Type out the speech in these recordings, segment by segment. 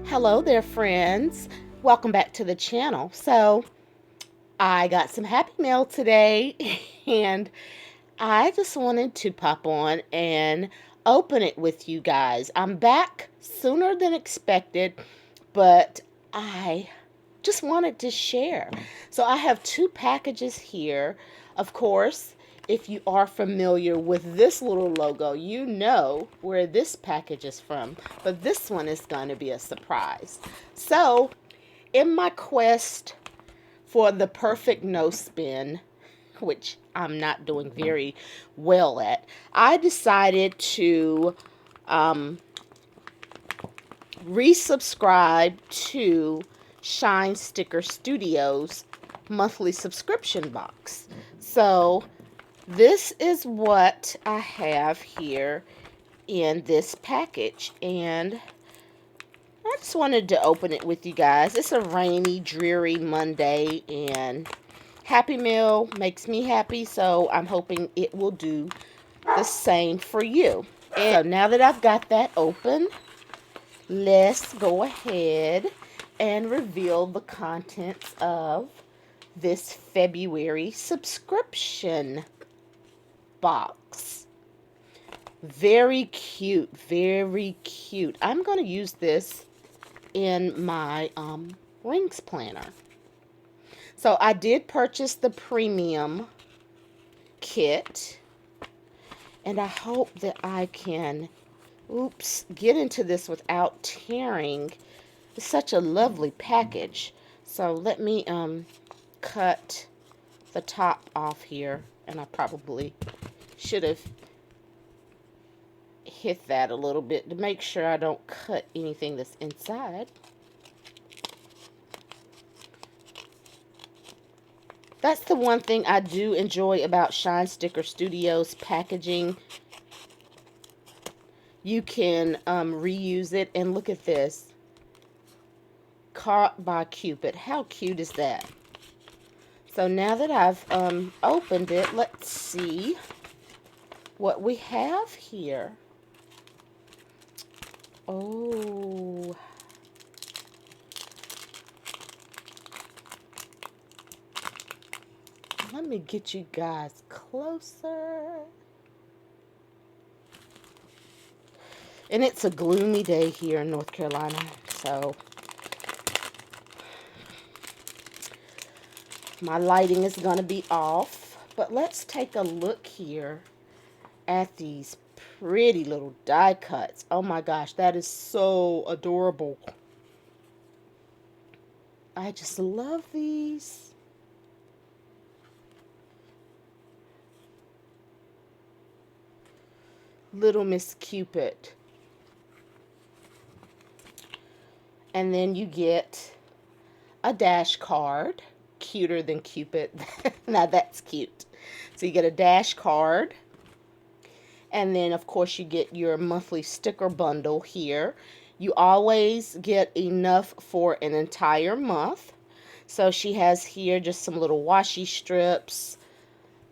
Hello there, friends. Welcome back to the channel. So, I got some happy mail today, and I just wanted to pop on and open it with you guys. I'm back sooner than expected, but I just wanted to share. So, I have two packages here. Of course, if you are familiar with this little logo, you know where this package is from, but this one is going to be a surprise. So, in my quest for the perfect no spin, which I'm not doing very well at, I decided to resubscribe to Shine Sticker Studios monthly subscription box. So this is what I have here in this package, and I just wanted to open it with you guys. It's a rainy, dreary Monday, and Happy Meal makes me happy, so I'm hoping it will do the same for you. And so now that I've got that open, let's go ahead and reveal the contents of this February subscription box. Very cute, very cute. I'm going to use this in my rings planner. So I did purchase the premium kit, and I hope that I can get into this without tearing. It's such a lovely package. So let me cut the top off here, and I probably should have hit that a little bit to make sure I don't cut anything that's inside. That's the one thing I do enjoy about Shine Sticker Studios packaging. You can reuse it, and look at this. Caught by Cupid. How cute is that? So now that I've opened it, let's see what we have here. Oh, let me get you guys closer. And it's a gloomy day here in North Carolina, so my lighting is going to be off. But let's take a look here at these pretty little die cuts. Oh my gosh, that is so adorable. I just love these. Little Miss Cupid. And then you get a dash card. Cuter than Cupid. Now that's cute. So you get a dash card. And then, of course, you get your monthly sticker bundle here. You always get enough for an entire month. So she has here just some little washi strips,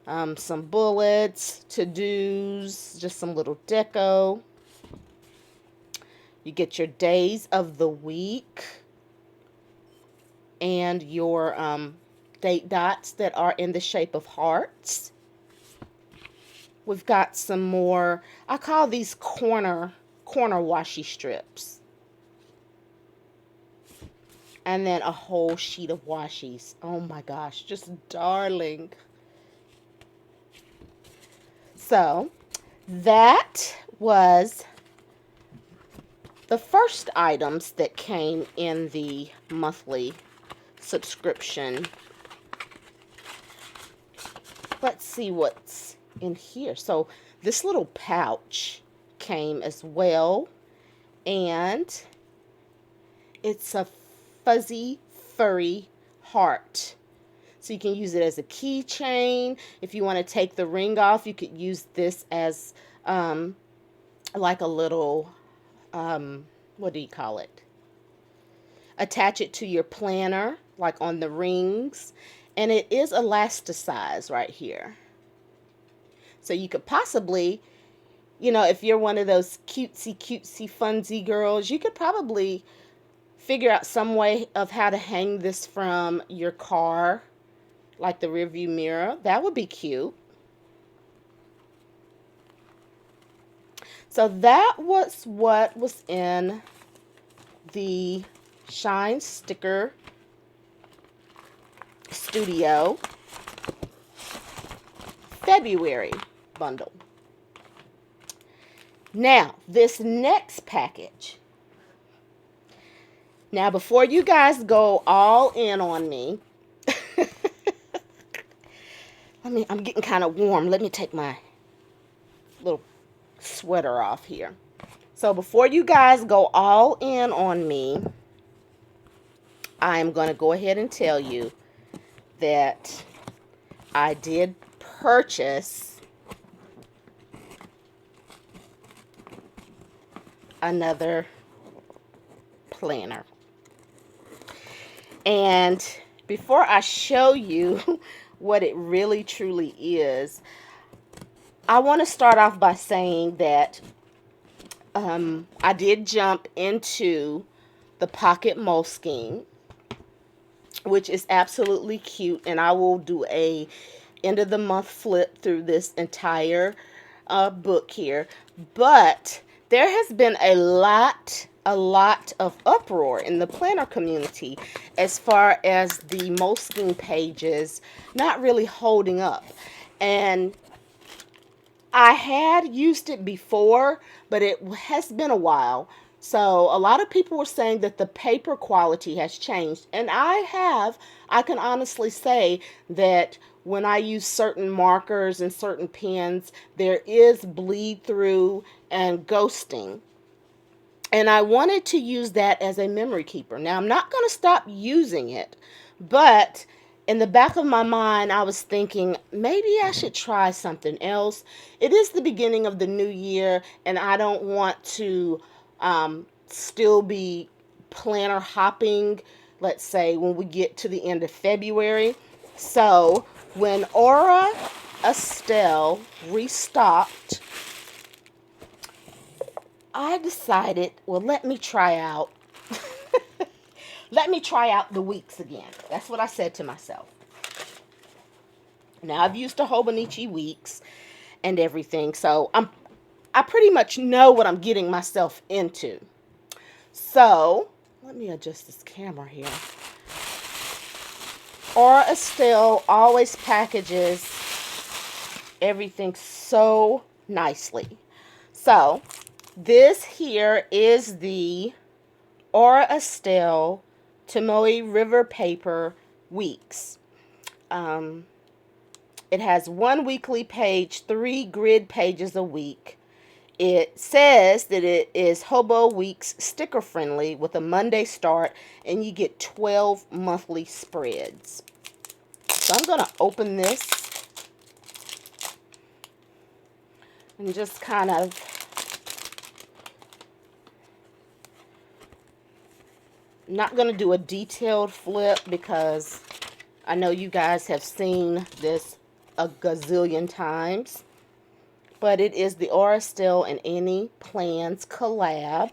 some bullets, to-dos, just some little deco. You get your days of the week and your date dots that are in the shape of hearts. We've got some more, I call these corner washi strips. And then a whole sheet of washies. Oh my gosh, just darling. So, that was the first items that came in the monthly subscription. Let's see what's in here. So this little pouch came as well, and it's a fuzzy furry heart. So you can use it as a keychain. If you want to take the ring off, you could use this as like a little what do you call it? Attach it to your planner, like on the rings. And it is elasticized right here. So you could possibly, if you're one of those cutesy funsy girls, you could probably figure out some way of how to hang this from your car, like the rear view mirror, that would be cute. So that was what was in the Shine Sticker Studio February bundle. Now, this next package. Now, before you guys go all in on me, I'm getting kind of warm. Let me take my little sweater off here. So before you guys go all in on me, I'm going to go ahead and tell you that I did purchase another planner. And before I show you what it really truly is, I want to start off by saying that I did jump into the Pocket Moleskine, which is absolutely cute, and I will do a end of the month flip through this entire book here. But there has been a lot of uproar in the planner community as far as the Moleskine pages not really holding up. And I had used it before, but it has been a while. So a lot of people were saying that the paper quality has changed. And I can honestly say that when I use certain markers and certain pens, there is bleed through and ghosting. And I wanted to use that as a memory keeper. Now, I'm not going to stop using it, but in the back of my mind, I was thinking maybe I should try something else. It is the beginning of the new year, and I don't want to still be planner hopping, let's say, when we get to the end of February. So when Estelle restocked, I decided, well, let me try out the weeks again. That's what I said to myself. Now, I've used the hobonichi weeks and everything, so I pretty much know what I'm getting myself into. So, let me adjust this camera here. Estelle always packages everything so nicely. So, this here is the Estelle Tomoe River Paper Weeks. It has one weekly page, 3 grid pages a week. It says that it is Hobo Weeks sticker friendly with a Monday start, and you get 12 monthly spreads. So I'm going to open this and just kind of not going to do a detailed flip because I know you guys have seen this a gazillion times. But it is the Estelle and Annie Plans collab.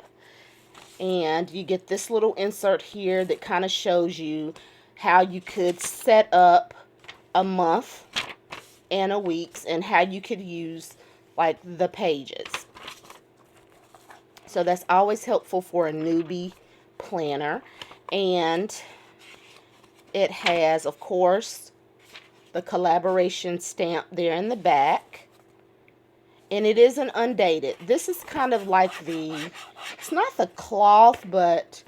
And you get this little insert here that kind of shows you how you could set up a month and a week's and how you could use like the pages. So that's always helpful for a newbie planner. And it has, of course, the collaboration stamp there in the back. And it isn't undated. This is kind of like it's not the cloth, but,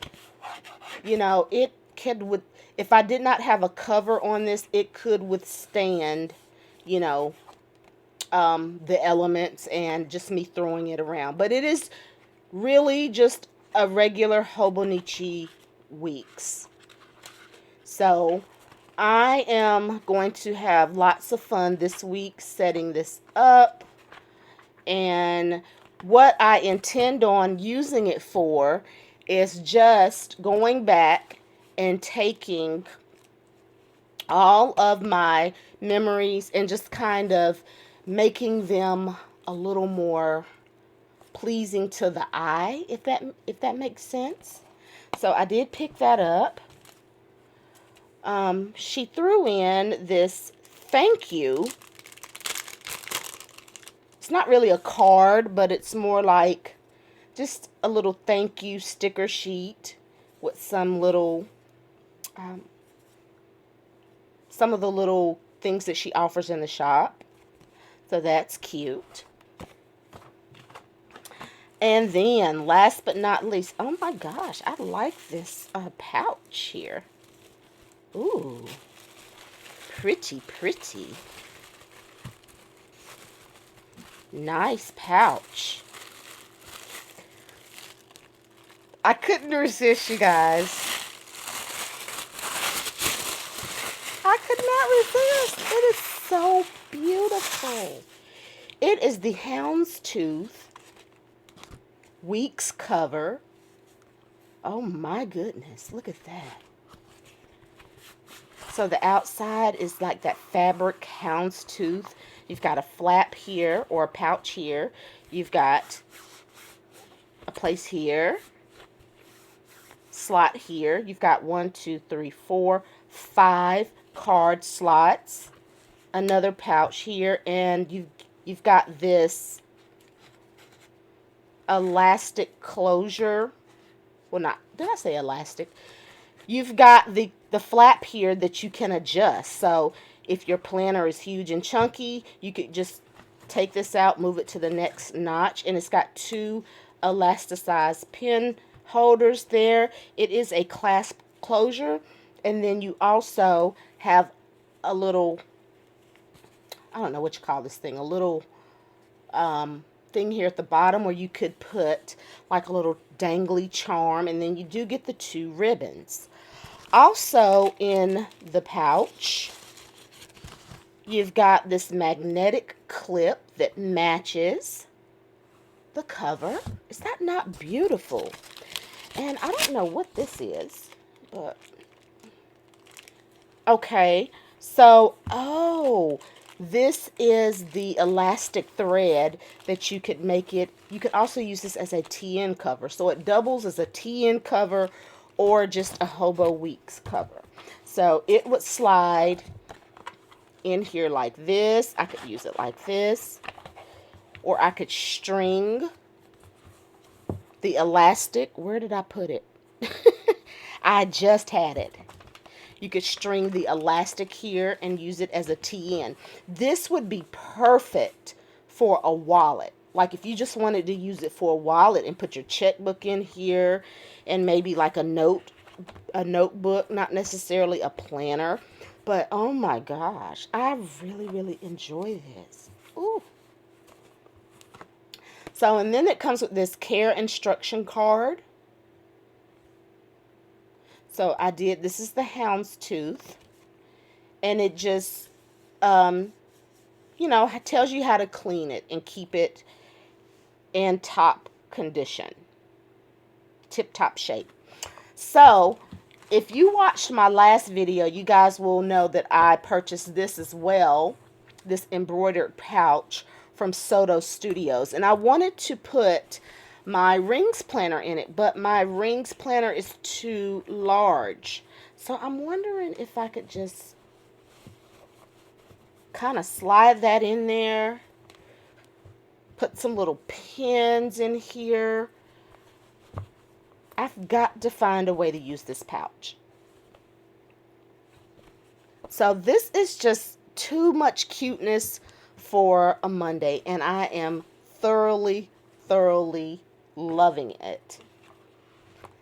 you know, it could, if I did not have a cover on this, it could withstand, you know, the elements and just me throwing it around. But it is really just a regular hobonichi weeks. So I am going to have lots of fun this week setting this up. And what I intend on using it for is just going back and taking all of my memories and just kind of making them a little more pleasing to the eye, if that makes sense. So I did pick that up. She threw in this thank you. It's not really a card, but it's more like just a little thank you sticker sheet with some um, some of the little things that she offers in the shop. So that's cute. And then, last but not least, oh my gosh, I like this pouch here. Ooh, pretty, pretty. Nice pouch. I couldn't resist, you guys. I could not resist. It is so beautiful. It is the Houndstooth Weeks cover. Oh my goodness, look at that. So the outside is like that fabric houndstooth. You've got a flap here or a pouch here. You've got a place here, slot here. You've got 1, 2, 3, 4, 5 card slots. Another pouch here, and you've got this elastic closure. Well, not, did I say elastic? You've got the flap here that you can adjust. So if your planner is huge and chunky, you could just take this out, move it to the next notch, and it's got 2 elasticized pen holders there. It is a clasp closure, and then you also have a little, I don't know what you call this thing, a little thing here at the bottom where you could put like a little dangly charm, and then you do get the 2 ribbons. Also in the pouch, you've got this magnetic clip that matches the cover. Is that not beautiful? And I don't know what this is, but okay. So, oh, this is the elastic thread that you could make it. You could also use this as a TN cover. So it doubles as a TN cover or just a Hobo Weeks cover. So it would slide in here like this. I could use it like this. Or I could string the elastic. Where did I put it? I just had it. You could string the elastic here and use it as a TN. This would be perfect for a wallet. Like if you just wanted to use it for a wallet and put your checkbook in here and maybe like a notebook, not necessarily a planner. But oh my gosh, I really, really enjoy this. Ooh. So, and then it comes with this care instruction card. So I did, this is the Houndstooth, and it just, you know, tells you how to clean it and keep it in top condition, tip-top shape. So if you watched my last video, you guys will know that I purchased this as well, this embroidered pouch from Soto Studios, and I wanted to put my rings planner in it, but my rings planner is too large. So I'm wondering if I could just kind of slide that in there, put some little pins in here. I've got to find a way to use this pouch. So this is just too much cuteness for a Monday, and I am thoroughly loving it.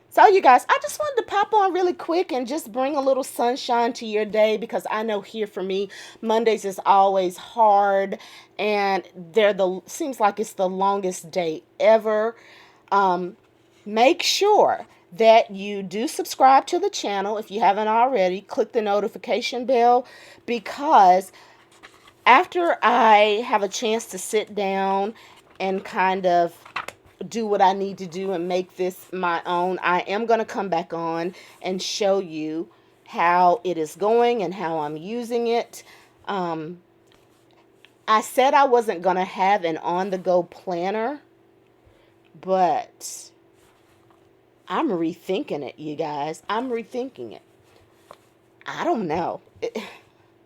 So you guys, I just wanted to pop on really quick and just bring a little sunshine to your day, because I know here for me, Mondays is always hard, and seems like it's the longest day ever. Make sure that you do subscribe to the channel if you haven't already. Click the notification bell, because after I have a chance to sit down and kind of do what I need to do and make this my own, I am going to come back on and show you how it is going and how I'm using it. I said I wasn't going to have an on-the-go planner, but I'm rethinking it, you guys. I'm rethinking it. I don't know.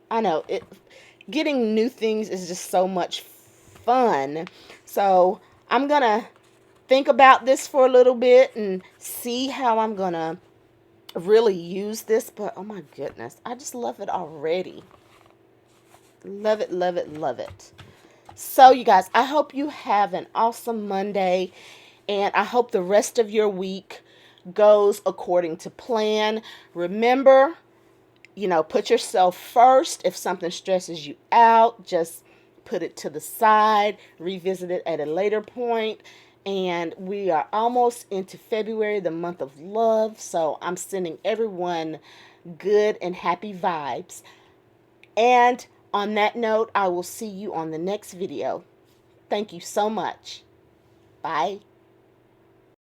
I know it. Getting new things is just so much fun. So I'm gonna think about this for a little bit and see how I'm gonna really use this. But oh my goodness, I just love it already. Love it, love it, love it. So, you guys, I hope you have an awesome Monday, and I hope the rest of your week goes according to plan. Remember, put yourself first. If something stresses you out, just put it to the side, revisit it at a later point. And we are almost into February, the month of love. So I'm sending everyone good and happy vibes. And on that note, I will see you on the next video. Thank you so much. Bye.